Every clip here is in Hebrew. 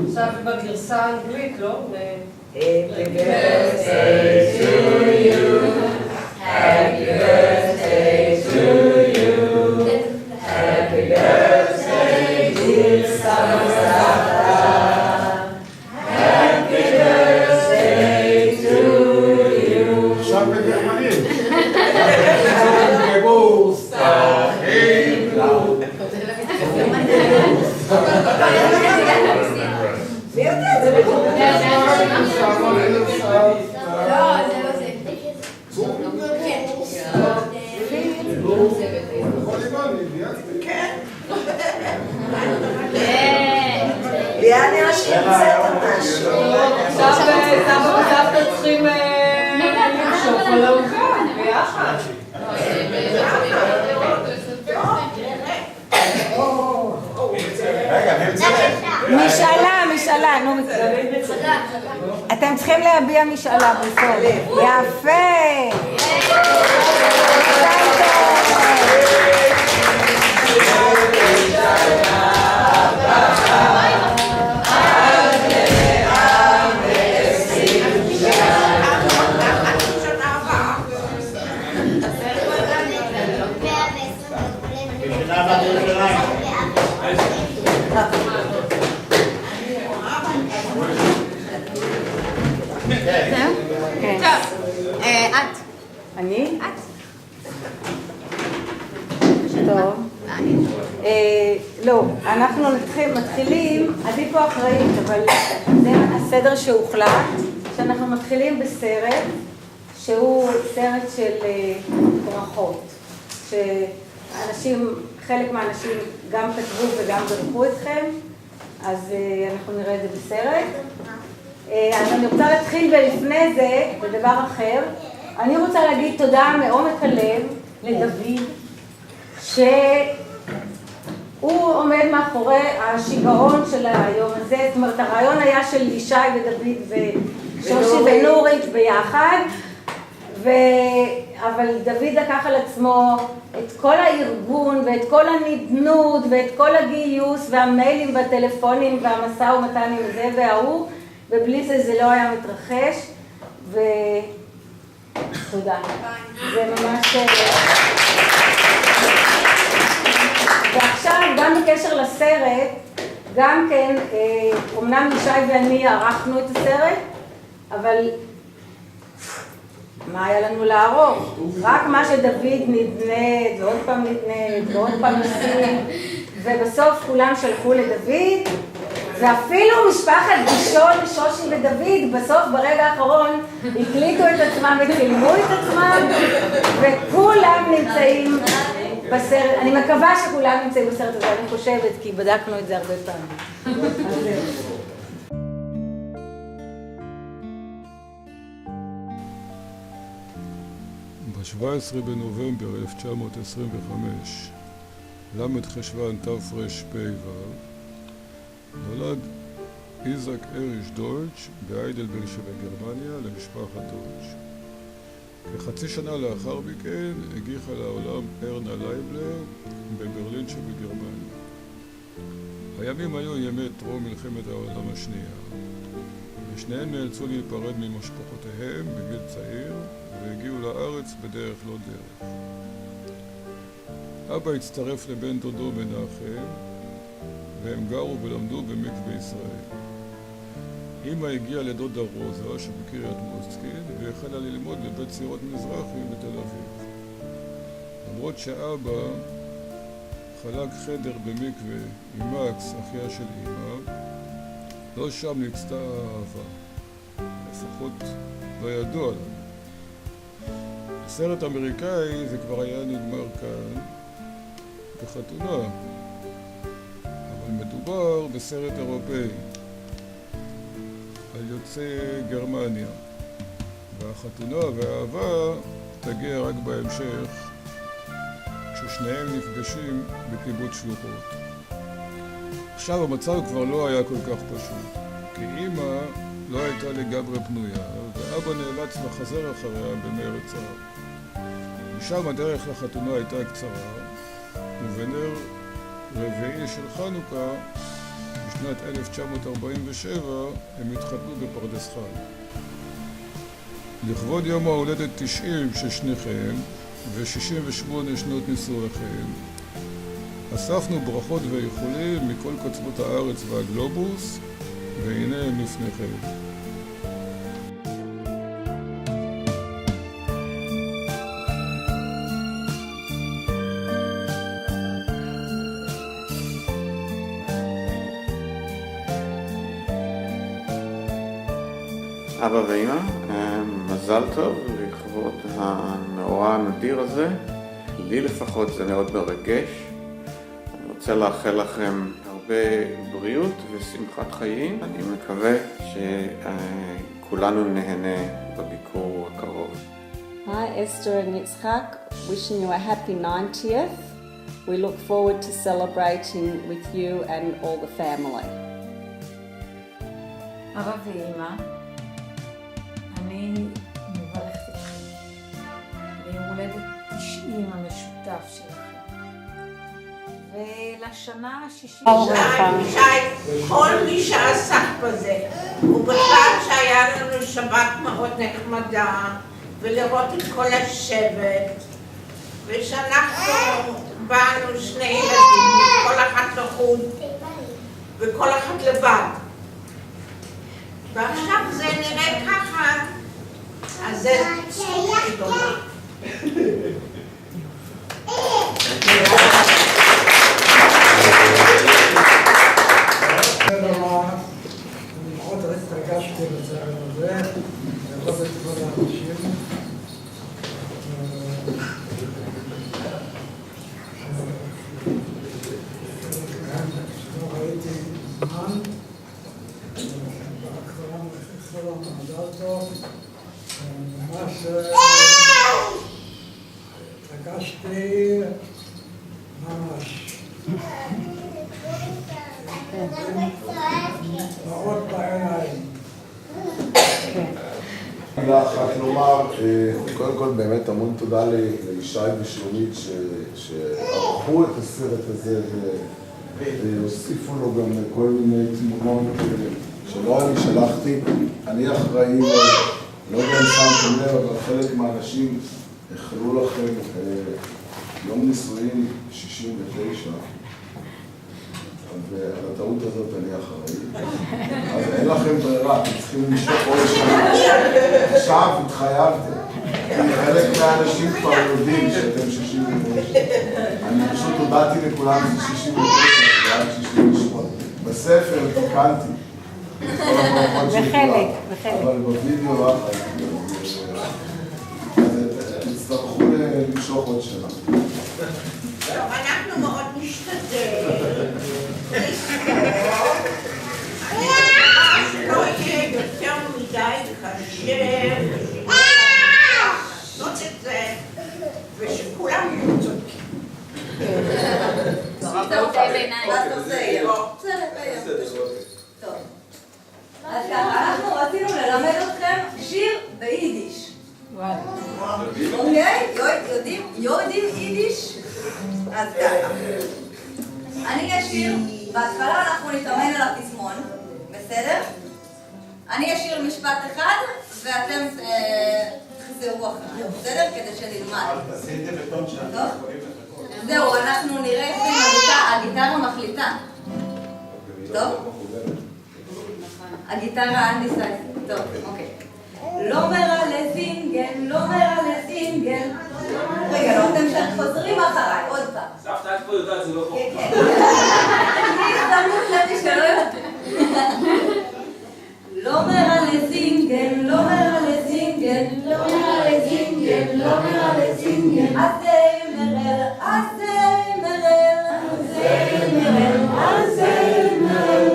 עכשיו בגרסה האנגלית, לא? Happy birthday to you. Happy birthday to you. Happy birthday dear Santa. Happy birthday to you. עכשיו בגרמנית. גבוסטה, היפלאו. מי יודע, זה בכל לא, זה לא זה. כן. ליאן נראה שהיא יוצאת משהו. עכשיו סבא וסבתא צריכים למשוך על האוכל ביחד. משאלה, נו, אתם צריכים להביע משאלה בסוף. יפה! את. אני? את. טוב. לא, אנחנו מתחילים, עדי פה אחראית, אבל זה הסדר שהוחלט, שאנחנו מתחילים בסרט, שהוא סרט של ברכות, שאנשים, חלק מהאנשים גם כתבו וגם ברכו אתכם, אז אנחנו נראה את זה בסרט. אז אני רוצה להתחיל ולפני זה, בדבר אחר. אני רוצה להגיד תודה מעומק הלב לדוד, שהוא עומד מאחורי השיגעון של היום הזה. זאת אומרת, הרעיון היה של ישי ודוד ושושי ונורית ביחד, אבל דוד לקח על עצמו את כל הארגון ואת כל הנדנות ואת כל הגיוס והמיילים והטלפונים והמשא ומתן עם זה וההוא, ובלי זה זה לא היה מתרחש, ותודה. זה ממש... ועכשיו, גם בקשר לסרט, גם כן, אמנם ישי ואני ערכנו את הסרט, אבל מה היה לנו לערוך? רק מה שדוד נדנד, ועוד פעם נדנד, ועוד פעם ניסים, ובסוף כולם שלחו לדוד, ואפילו משפחת גישון, שושי ודוד, בסוף ברגע האחרון הקליטו את עצמם וצילמו את עצמם, וכולם נמצאים בסרט. אני מקווה שכולם נמצאים בסרט הזה, אני חושבת, כי בדקנו את זה הרבה פעמים. ב-17 בנובמבר 1925, למד חשוון תרפ"ו, נולד איזק אריש דויטש בהיידלברג שבגרמניה למשפחת דויטש. כחצי שנה לאחר מכן הגיחה לעולם ארנה לייבלר בברלין שבגרמניה. הימים היו ימי טרום מלחמת העולם השנייה, ושניהם נאלצו להיפרד ממשפחותיהם בגיל צעיר והגיעו לארץ בדרך לא דרך. אבא הצטרף לבן דודו מנחם והם גרו ולמדו במקווה ישראל. אמא הגיעה לדודה רוזה שבקריית מוצקין והחלה ללמוד בבית צירות מזרחי בתל אביב. למרות שאבא חלק חדר במקווה עם מקס, אחיה של אמא, לא שם נצתה האהבה, לפחות לא ידוע לנו. בסרט אמריקאי זה כבר היה נגמר כאן בחתונה, אבל מדובר בסרט אירופאי על יוצאי גרמניה, והחתונה והאהבה תגיע רק בהמשך כששניהם נפגשים בקיבוץ שלוחות. עכשיו המצב כבר לא היה כל כך פשוט, כי אמא לא הייתה לגמרי פנויה ואבא נאלץ לחזר אחריה במרץ רב. משם הדרך לחתונה הייתה קצרה, ובנר רביעי של חנוכה בשנת 1947 הם התחתנו בפרדס חנה. לכבוד יום ההולדת 90 של שניכם ו-68 שנות נישואיכם אספנו ברכות ואיחולים מכל קצוות הארץ והגלובוס, והנה הם לפניכם. אבא ואמא, מזל טוב לכבוד המאורע הנדיר הזה. לי לפחות זה מאוד מרגש. אני רוצה לאחל לכם הרבה בריאות ושמחת חיים. אני מקווה שכולנו נהנה בביקור הקרוב. Hi, Esther and Yitzhak. Wishing you a happy 90th. We look forward to celebrating with you and all the family. אבא ואמא, אני מברכת אתכם ליום הולדת 90 המשותף שלכם, ולשנה ה-60. כל מי שעסק בזה, ובכלל שהיה לנו שבת מאוד נחמדה, ולראות את כל השבט, ושאנחנו באנו שני ילדים, כל אחת לחוד, וכל אחת לבד. ועכשיו זה נראה ככה, אז זה זכות גדולה. אני מאוד התרגשתי לצער הזה, לראות את כל האנשים. לא ראיתי זמן. מזל טוב, ממש התרגשתי ממש. מאוד בעיניים. מילה אחת לומר, קודם כל באמת המון תודה לישי ושלומית שערכו את הסרט הזה והוסיפו לו גם כל מיני תמונות שלא אני שלחתי. אני אחראי, לא יודע אם שמתם לב, אבל חלק מהאנשים החלו לכם יום נישואין 69, ועל הטעות הזאת אני אחראי. אז אין לכם ברירה, אתם צריכים למשוך עוד שנה. עכשיו התחייבתם. חלק מהאנשים כבר יודעים שאתם 69. אני פשוט הודעתי לכולם שזה 69, זה היה 68. בספר תיקנתי. בחלק. אבל בווידאו לא אחת. תצטרכו למשוך עוד שנה. אנחנו מאוד נשתדל. לא יהיה יותר מדי קשה, לעשות את זה, ושכולם יהיו צודקים. אז ככה, אנחנו רצינו ללמד אתכם שיר ביידיש. אוקיי? יודעים יידיש? אז ככה. אני אשיר, בהתחלה אנחנו נתאמן על הפזמון, בסדר? אני אשיר משפט אחד, ואתם תחזרו אחריי, בסדר? כדי שנלמד. תעשי את זה בטון שאנחנו יכולים לחכות. זהו, אנחנו נראה איך הגיטרה מחליטה. טוב? הגיטרה האנדיסאית. טוב, אוקיי. לא מראה לזינגל, לא מראה לזינגל. רגע, לא, אתם חוזרים אחריי, עוד פעם. סבתא, את פה יודעת, זה לא פה. כן, כן. אני הזדמנות למי שלא יודע. לא מראה לזינגל, לא מראה לזינגל, לא מראה לזינגל, לא מראה לזינגל. הזמרל, הזמרל, הזמרל, הזמרל.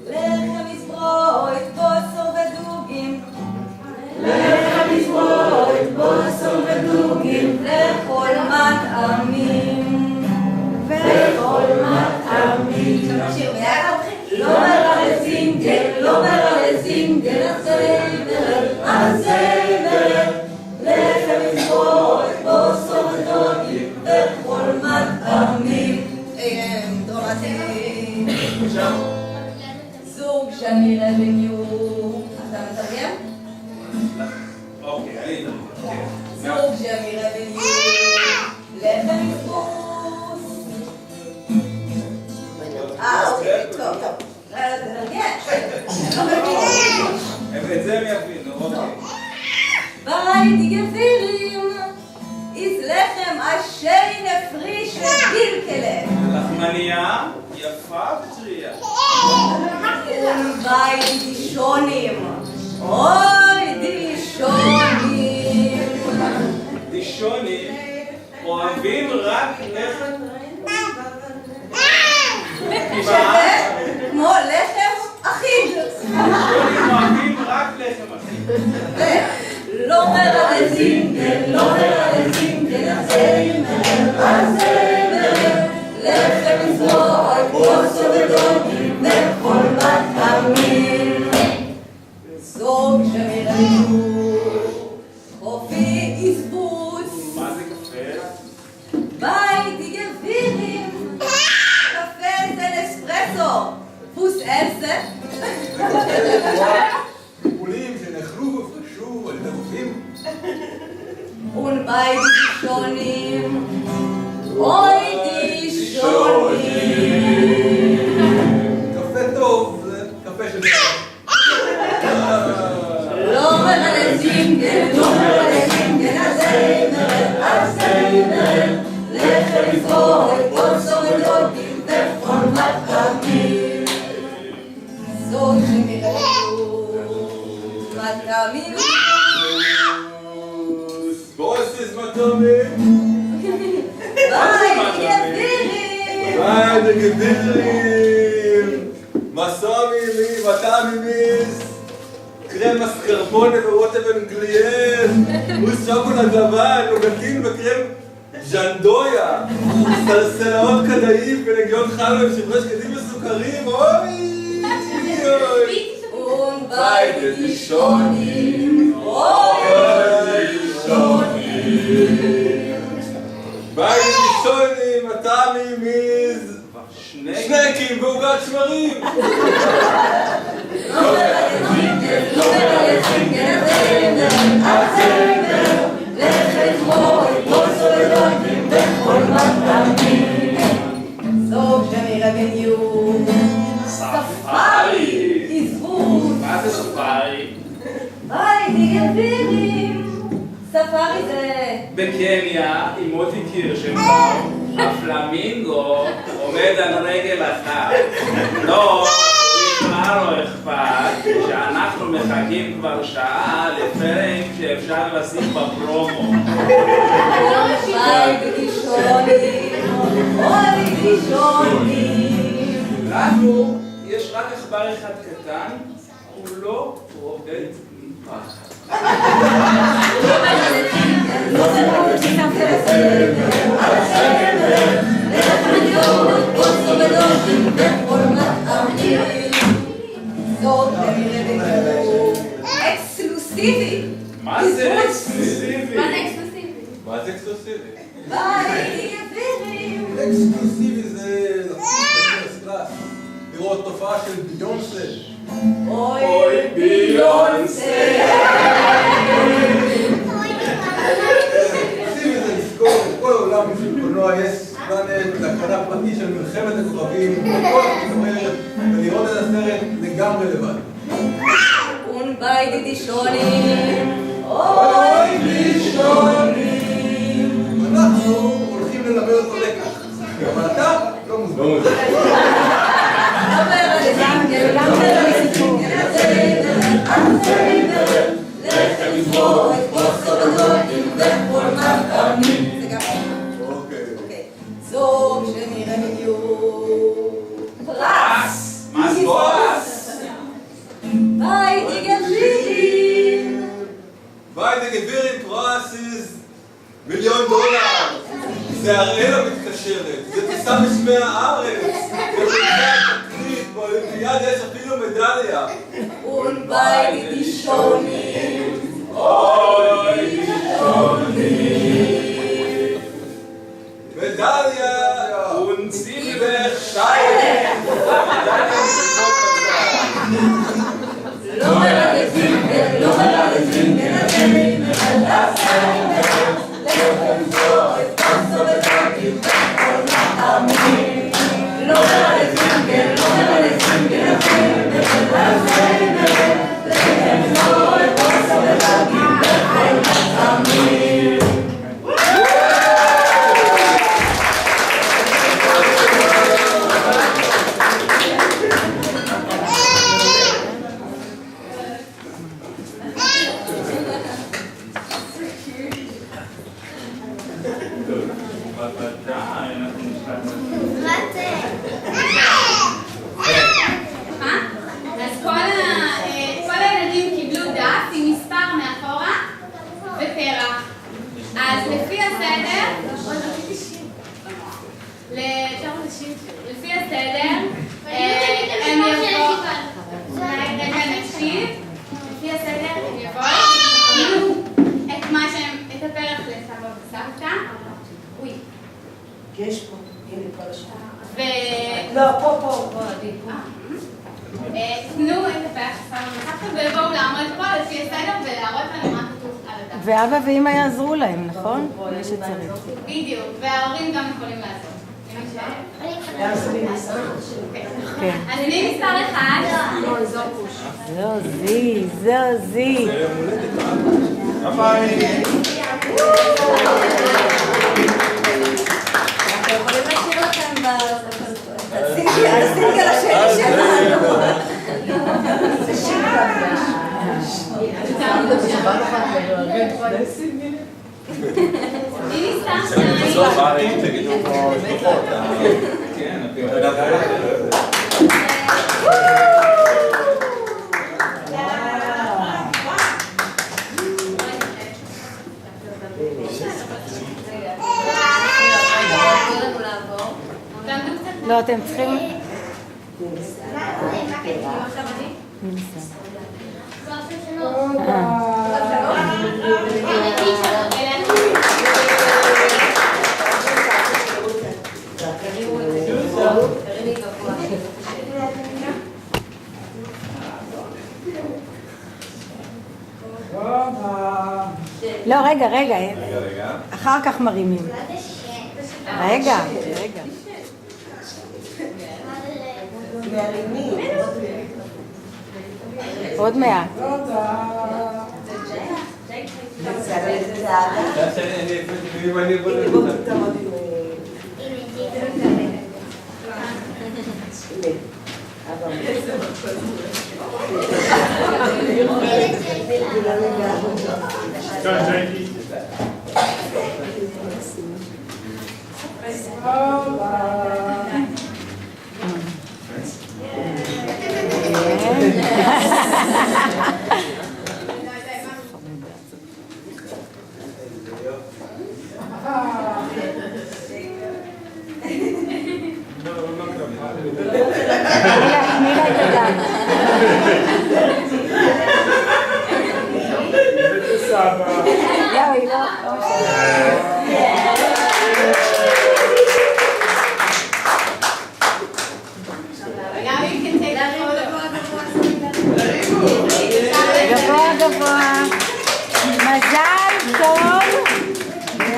לחם יסברוית, בוסו ודוגים. לחם יסברוית, בוסו ודוגים. לכל מטעמים, ולכל מטעמים. שיר ביחד. לא מראה לזינגל, לא מראה לזינגל. הזמרל, הזמרל. לחם יסברוית, בוסו ודוגים. לכל מטעמים. דרמטי. זוג שאני רבניו. אתה מתרגם? אוקיי, אני אתרגם. זוג שאני רבניו. לחם יסבוס. אוקיי, טוב, טוב. תתרגם. את זה הם יבינו, אוקיי. ביי גבירים. איז לחם אשיין פריש וגילקלה. לחמניה יפה וטריה. ביי דישונים. אוי דישונים. דישונים אוהבים רק לחם. שזה כמו לחם אחיד. דישונים אוהבים רק לחם אחיד. לא מראה לזינגל, לא מראה לזינגל. הזמרל, הזמרל. לחם יסברוית, בוסו ודוגים. לכל מטעמים. זוג שמרבניו. קופי יסבוס. מה זה קפה? ביי גבירים. קפה זה נספרסו. פוס אסה. טיפולים שנחלו ופרשו על דגופים. ולביי דישונים. אוי דישונים. קפה טוב, זה קפה של לא מראה לזינגל, לא מראה לזינגל. הזמרל, הזמרל. לחם יסברוית, בוסו ודוגים. לכל מטעמים. זוג שמרבניו. מטעמים. בוסס מטעמים. ביי גבירים. ביי דגבירים. מסומי לי, מטעמי מיס. קרם מסקרפונה ורוטב אנגליאר. מוס שוקולד לבן, נוגטין וקרם ז'נדויה. סלסלאות קדאים ונגיעות חלב שברש קדים מסוכרים. אוי! אוי! ביי דישונים. אוי דישונים. ביי דישונים, מטעמי מיס. שנקים ועוגת שמרים. לא מראה לזינגל, לא מראה לזינגל. הזמרל, הזמרל. לחם יסברוית, בוסו ודוגים. לכל מטעמים. זוג שמרבניו. ספארי יסבוס. מה זה ספארי? ביי גבירים. ספארי זה בקניה עם מוטי קירשנבאום, הפלמינגו עומד על רגל אחת. לא, בכלל לא אכפת שאנחנו מחכים כבר שעה לפרק שאפשר לשים בפרומו. ביי בגישוני, אוי בגישוני. לנו יש רק עכבר אחד קטן, הוא לא רובד מפחד. אקסקלוסיבי. מה זה אקסקלוסיבי? מה זה אקסקלוסיבי? ביי גבירים. אקסקלוסיבי זה קלאס. לראות תופעה של ביונסה. אוי ביונסה. אקסקלוסיבי זה לזכור את כל העולם של קולנוע יס פלנט, להקרנה פרטי של מלחמת הכוכבים, כל הסרט, ולראות את הסרט לגמרי לבד. ביי דידישונים, אוי דידישונים. אנחנו הולכים ללמד אותו לקח, אבל אתה לא מוזמן. זו שנראה בדיוק פרס. מה זה פרס? ביי דיגבירים. ביי דיגבירים פרס $1,000,000. זה הראלה מתקשרת, זה טיסה בשמי הארץ, זה פריצה תקרית, באולימפיאדה יש אפילו מדליה. ביי דידישונים, אוי דידישונים. מדליה! ונציבך שייך! מדליה מתקות בצד. לא מרדפים, לא מרדפים, מרדפים, אז כל הילדים קיבלו דף עם מספר מאחורה ופרח. אז לפי הסדר, לפי הסדר, הם יבואו, לפי הסדר הם יבואו, את הפרח לסבא וסבתא. אוי. יש פה, הנה כל השעה. לא, פה, עדי. תנו את הפרח לסבא וסבתא ויבואו לעמוד פה לפי הסדר ולהראות לנו מה כתוב על הדף. ואבא ואמא יעזרו להם, נכון? מי שצריך. בדיוק, וההורים גם יכולים לעזור. כן. אז אני מספר 1. זוזי. אנחנו יכולים להשאיר לכם הסינגל השני שלנו. זה שיר אני מספר 2. בסוף הרי תגידו כמו משפחות. כן, לא, אתם צריכים... לא, רגע. אחר כך מרימים. רגע. עוד מעט.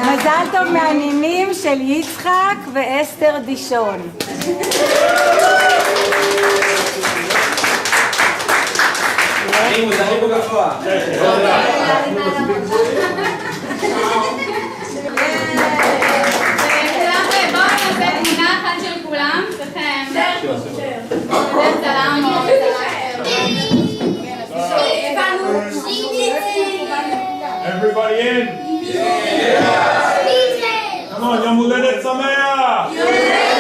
מזל טוב מהנינים של יצחק ואסתר דישון. תרימו גבוה. בואו נעשה תמונה אחת של כולם. Everybody in? Yeah! Come on, יום הולדת שמח!